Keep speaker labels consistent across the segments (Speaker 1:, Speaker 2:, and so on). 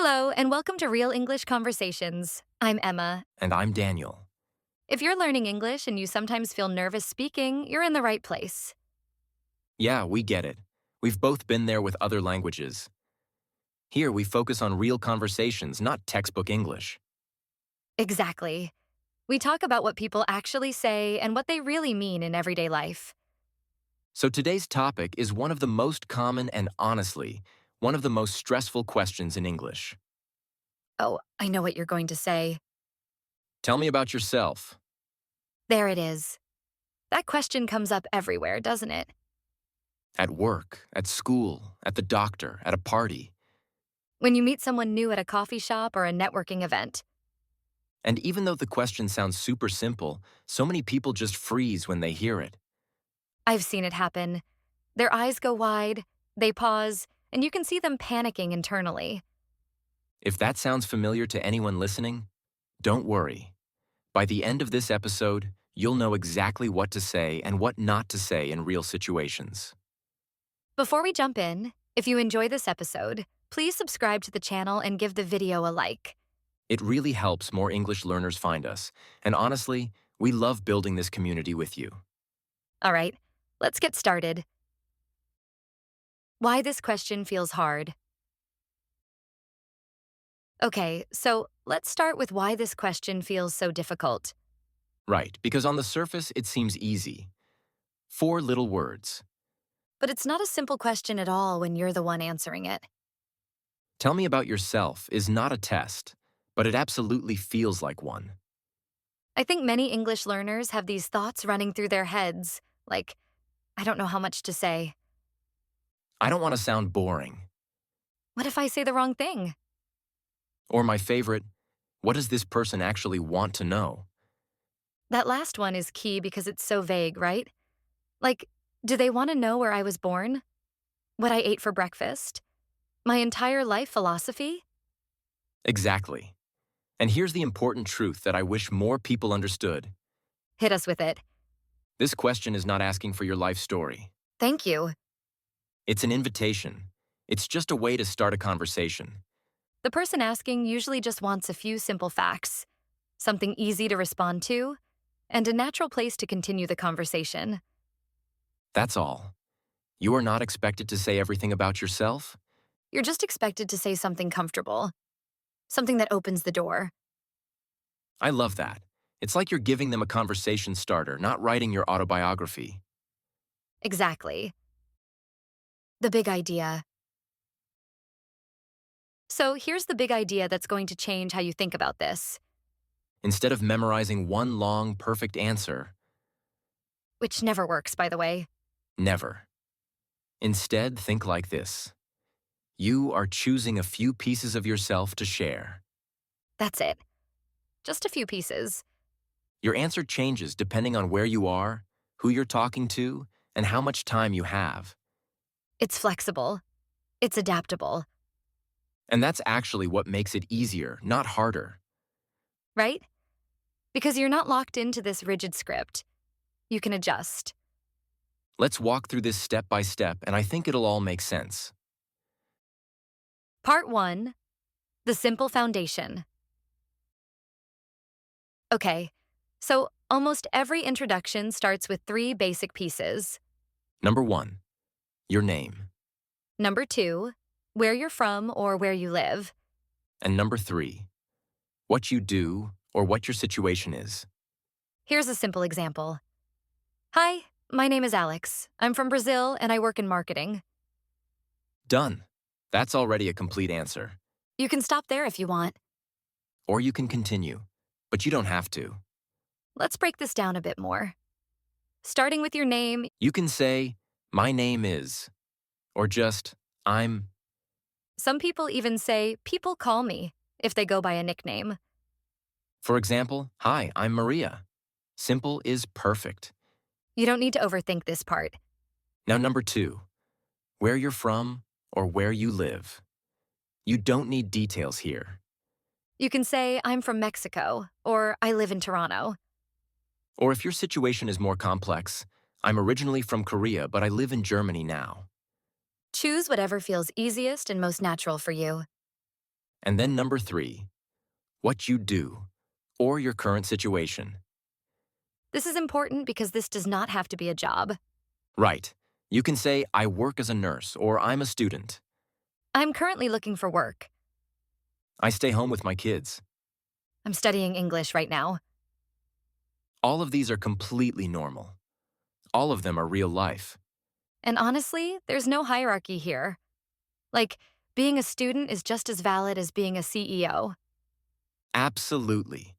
Speaker 1: Hello, and welcome to Real English Conversations. I'm Emma.
Speaker 2: And I'm Daniel.
Speaker 1: If you're learning English and you sometimes feel nervous speaking, you're in the right place.
Speaker 2: Yeah, we get it. We've both been there with other languages. Here, we focus on real conversations, not textbook English.
Speaker 1: Exactly. We talk about what people actually say and what they really mean in everyday life.
Speaker 2: So today's topic is one of the most common and honestly, one of the most stressful questions in English.
Speaker 1: Oh, I know what you're going to say.
Speaker 2: Tell me about yourself.
Speaker 1: There it is. That question comes up everywhere, doesn't it?
Speaker 2: At work, at school, at the doctor, at a party.
Speaker 1: When you meet someone new at a coffee shop or a networking event.
Speaker 2: And even though the question sounds super simple, so many people just freeze when they hear it.
Speaker 1: I've seen it happen. Their eyes go wide, they pause, and you can see them panicking internally.
Speaker 2: If that sounds familiar to anyone listening, don't worry. By the end of this episode, you'll know exactly what to say and what not to say in real situations.
Speaker 1: Before we jump in, if you enjoy this episode, please subscribe to the channel and give the video a like.
Speaker 2: It really helps more English learners find us, and honestly, we love building this community with you.
Speaker 1: All right, let's get started. Why this question feels hard. Okay, so let's start with why this question feels so difficult.
Speaker 2: Right, because on the surface, it seems easy. 4 little words.
Speaker 1: But it's not a simple question at all when you're the one answering it.
Speaker 2: Tell me about yourself is not a test, but it absolutely feels like one.
Speaker 1: I think many English learners have these thoughts running through their heads, like, I don't know how much to say.
Speaker 2: I don't want to sound boring.
Speaker 1: What if I say the wrong thing?
Speaker 2: Or my favorite, what does this person actually want to know?
Speaker 1: That last one is key because it's so vague, right? Like, do they want to know where I was born? What I ate for breakfast? My entire life philosophy?
Speaker 2: Exactly. And here's the important truth that I wish more people understood.
Speaker 1: Hit us with it.
Speaker 2: This question is not asking for your life story.
Speaker 1: Thank you.
Speaker 2: It's an invitation. It's just a way to start a conversation.
Speaker 1: The person asking usually just wants a few simple facts, something easy to respond to, and a natural place to continue the conversation.
Speaker 2: That's all. You are not expected to say everything about yourself.
Speaker 1: You're just expected to say something comfortable, something that opens the door.
Speaker 2: I love that. It's like you're giving them a conversation starter, not writing your autobiography.
Speaker 1: Exactly. The big idea. So here's the big idea that's going to change how you think about this,
Speaker 2: Instead of memorizing one long, perfect answer,
Speaker 1: which never works, by the way.
Speaker 2: never. Instead, think like this. You are choosing a few pieces of yourself to share.
Speaker 1: That's it. Just a few pieces.
Speaker 2: Your answer changes depending on where you are, who you're talking to, and how much time you have.
Speaker 1: It's flexible. It's adaptable,
Speaker 2: And that's actually what makes it easier, not harder.
Speaker 1: right? Because you're not locked into this rigid script. You can adjust.
Speaker 2: Let's walk through this step by step, and I think it'll all make sense.
Speaker 1: Part 1. The simple foundation. Okay, so almost every introduction starts with 3 basic pieces.
Speaker 2: Number 1, your name.
Speaker 1: Number 2, where you're from or where you live.
Speaker 2: And number 3, what you do or what your situation is.
Speaker 1: Here's a simple example. Hi, my name is Alex. I'm from Brazil and I work in marketing.
Speaker 2: Done. That's already a complete answer.
Speaker 1: You can stop there if you want.
Speaker 2: Or you can continue, but you don't have to.
Speaker 1: Let's break this down a bit more. Starting with your name,
Speaker 2: You can say, my name is, or just, I'm.
Speaker 1: some people even say, people call me, if they go by a nickname.
Speaker 2: For example, hi, I'm Maria. Simple is perfect.
Speaker 1: You don't need to overthink this part.
Speaker 2: Now number 2, where you're from or where you live. You don't need details here.
Speaker 1: You can say, I'm from Mexico, or I live in Toronto.
Speaker 2: Or if your situation is more complex, I'm originally from Korea, but I live in Germany now.
Speaker 1: Choose whatever feels easiest and most natural for you.
Speaker 2: And then number 3, what you do or your current situation.
Speaker 1: This is important because this does not have to be a job.
Speaker 2: Right. You can say, I work as a nurse or I'm a student.
Speaker 1: I'm currently looking for work.
Speaker 2: I stay home with my kids.
Speaker 1: I'm studying English right now.
Speaker 2: All of these are completely normal. All of them are real life.
Speaker 1: And honestly, there's no hierarchy here. Like, being a student is just as valid as being a CEO.
Speaker 2: Absolutely.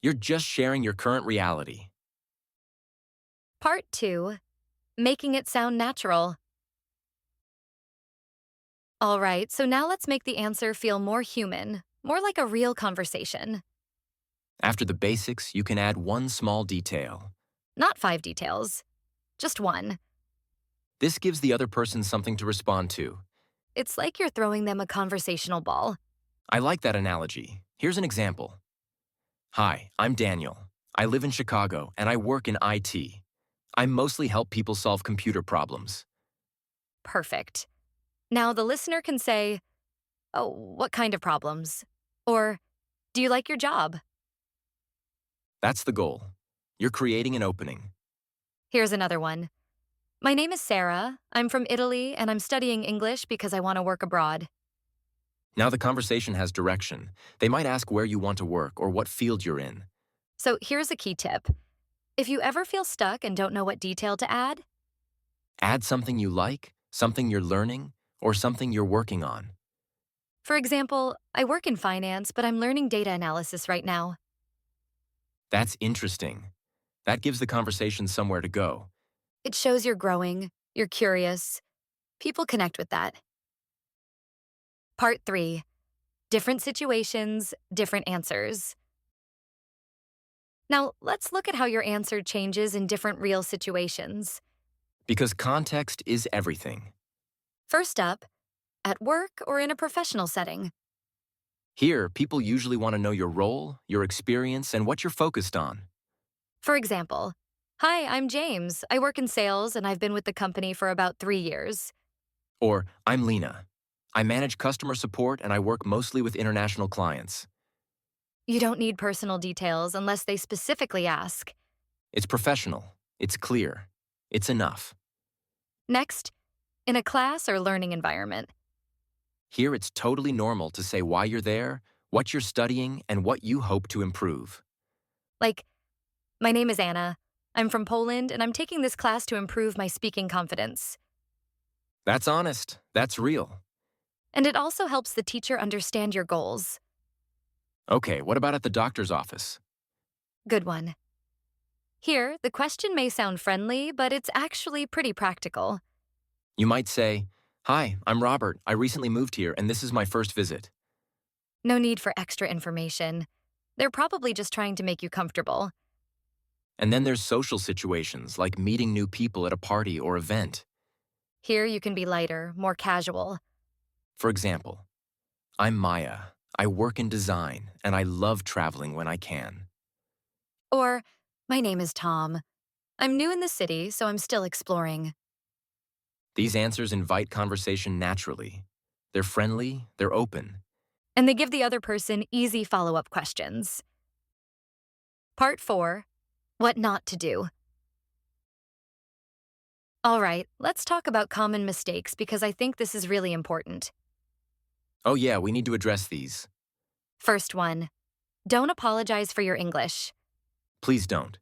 Speaker 2: You're just sharing your current reality.
Speaker 1: Part 2, making it sound natural. All right, so now let's make the answer feel more human, more like a real conversation.
Speaker 2: After the basics, you can add one small detail.
Speaker 1: Not 5 details, just one.
Speaker 2: This gives the other person something to respond to.
Speaker 1: It's like you're throwing them a conversational ball.
Speaker 2: I like that analogy. Here's an example. Hi, I'm Daniel. I live in Chicago and I work in IT. I mostly help people solve computer problems.
Speaker 1: Perfect. Now the listener can say, "Oh, what kind of problems?" Or, "Do you like your job?"
Speaker 2: That's the goal. You're creating an opening.
Speaker 1: Here's another one. My name is Sarah. I'm from Italy and I'm studying English because I want to work abroad.
Speaker 2: Now the conversation has direction. They might ask where you want to work or what field you're in.
Speaker 1: So here's a key tip. If you ever feel stuck and don't know what detail to add,
Speaker 2: Add something you like, something you're learning, or something you're working on.
Speaker 1: for example, I work in finance, but I'm learning data analysis right now.
Speaker 2: That's interesting. That gives the conversation somewhere to go.
Speaker 1: It shows you're growing, you're curious. People connect with that. Part 3, different situations, different answers. Now, let's look at how your answer changes in different real situations.
Speaker 2: Because context is everything.
Speaker 1: First up, at work or in a professional setting.
Speaker 2: Here, people usually want to know your role, your experience, and what you're focused on.
Speaker 1: For example, "Hi, I'm James. I work in sales and I've been with the company for about 3 years."
Speaker 2: Or, I'm Lena. I manage customer support and I work mostly with international clients.
Speaker 1: You don't need personal details unless they specifically ask.
Speaker 2: It's professional. It's clear. It's enough.
Speaker 1: Next, in a class or learning environment.
Speaker 2: Here, it's totally normal to say why you're there, what you're studying, and what you hope to improve.
Speaker 1: Like, "My name is Anna. I'm from Poland and I'm taking this class to improve my speaking confidence."
Speaker 2: That's honest. That's real.
Speaker 1: And it also helps the teacher understand your goals.
Speaker 2: Okay, what about at the doctor's office?
Speaker 1: Good one. Here, the question may sound friendly, but it's actually pretty practical.
Speaker 2: You might say, Hi, I'm Robert. I recently moved here and this is my first visit.
Speaker 1: No need for extra information. They're probably just trying to make you comfortable.
Speaker 2: And then there's social situations like meeting new people at a party or event.
Speaker 1: Here, you can be lighter, more casual.
Speaker 2: For example, I'm Maya. I work in design and I love traveling when I can.
Speaker 1: Or, "My name is Tom. I'm new in the city, so I'm still exploring."
Speaker 2: These answers invite conversation naturally. They're friendly, they're open.
Speaker 1: And they give the other person easy follow-up questions. Part 4, what not to do. All right, let's talk about common mistakes because I think this is really important.
Speaker 2: Oh yeah, we need to address these.
Speaker 1: First one, don't apologize for your English.
Speaker 2: Please don't.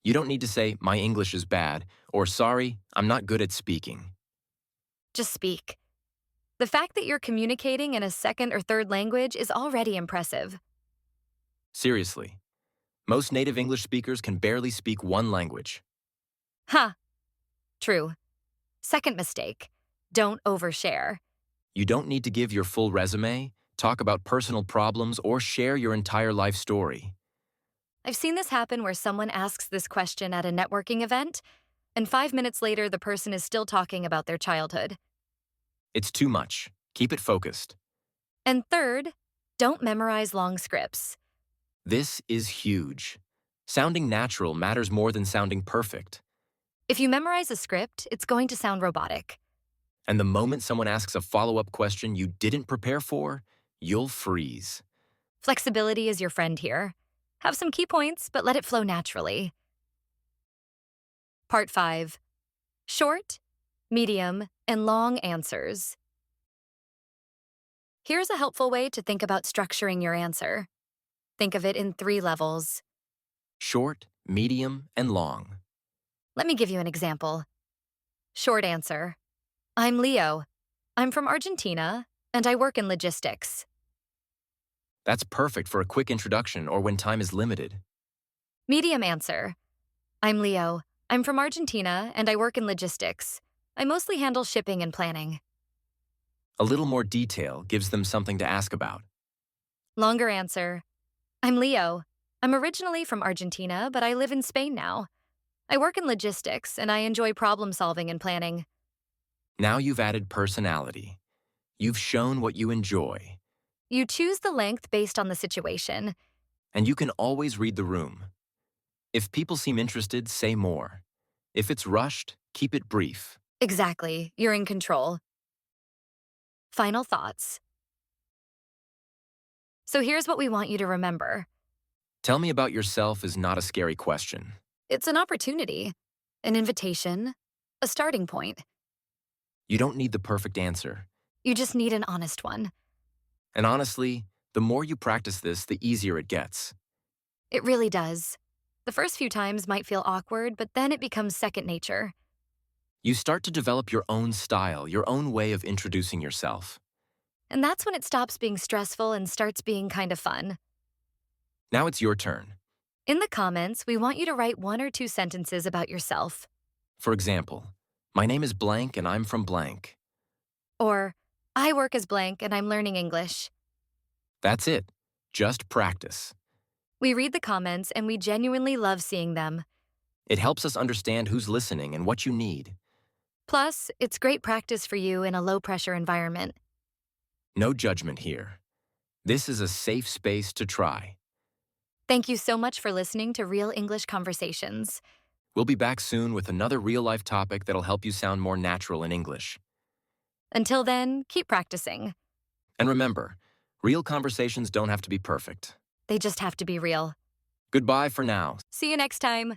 Speaker 2: You don't need to say, my English is bad, or sorry, I'm not good at speaking.
Speaker 1: Just speak. The fact that you're communicating in a second or third language is already impressive.
Speaker 2: Seriously. Most native English speakers can barely speak one language.
Speaker 1: Ha! True. Second mistake, don't overshare.
Speaker 2: You don't need to give your full resume, talk about personal problems, or share your entire life story.
Speaker 1: I've seen this happen where someone asks this question at a networking event, and 5 minutes later, the person is still talking about their childhood.
Speaker 2: It's too much. Keep it focused.
Speaker 1: And third, don't memorize long scripts.
Speaker 2: This is huge. Sounding natural matters more than sounding perfect.
Speaker 1: If you memorize a script, it's going to sound robotic.
Speaker 2: And the moment someone asks a follow-up question you didn't prepare for, you'll freeze.
Speaker 1: Flexibility is your friend here. Have some key points, but let it flow naturally. Part 5. Short, medium, and long answers. Here's a helpful way to think about structuring your answer. Think of it in 3 levels.
Speaker 2: Short, medium, and long.
Speaker 1: Let me give you an example. Short answer. I'm Leo. I'm from Argentina, and I work in logistics.
Speaker 2: That's perfect for a quick introduction or when time is limited.
Speaker 1: Medium answer. I'm Leo. I'm from Argentina, and I work in logistics. I mostly handle shipping and planning.
Speaker 2: A little more detail gives them something to ask about.
Speaker 1: Longer answer. I'm Leo. I'm originally from Argentina, but I live in Spain now. I work in logistics, and I enjoy problem solving and planning.
Speaker 2: Now you've added personality. You've shown what you enjoy.
Speaker 1: You choose the length based on the situation.
Speaker 2: And you can always read the room. If people seem interested, say more. If it's rushed, keep it brief.
Speaker 1: Exactly. You're in control. Final thoughts. So here's what we want you to remember.
Speaker 2: Tell me about yourself is not a scary question.
Speaker 1: It's an opportunity, an invitation, a starting point.
Speaker 2: You don't need the perfect answer.
Speaker 1: You just need an honest one.
Speaker 2: And honestly, the more you practice this, the easier it gets.
Speaker 1: It really does. The first few times might feel awkward, but then it becomes second nature.
Speaker 2: You start to develop your own style, your own way of introducing yourself.
Speaker 1: And that's when it stops being stressful and starts being kind of fun.
Speaker 2: Now it's your turn.
Speaker 1: In the comments, we want you to write 1 or 2 sentences about yourself.
Speaker 2: For example, my name is blank and I'm from blank.
Speaker 1: Or, I work as blank and I'm learning English.
Speaker 2: That's it. Just practice.
Speaker 1: We read the comments and we genuinely love seeing them.
Speaker 2: It helps us understand who's listening and what you need.
Speaker 1: Plus, it's great practice for you in a low-pressure environment.
Speaker 2: No judgment here. This is a safe space to try.
Speaker 1: Thank you so much for listening to Real English Conversations.
Speaker 2: We'll be back soon with another real-life topic that'll help you sound more natural in English.
Speaker 1: Until then, keep practicing.
Speaker 2: And remember, real conversations don't have to be perfect.
Speaker 1: They just have to be real.
Speaker 2: Goodbye for now.
Speaker 1: See you next time.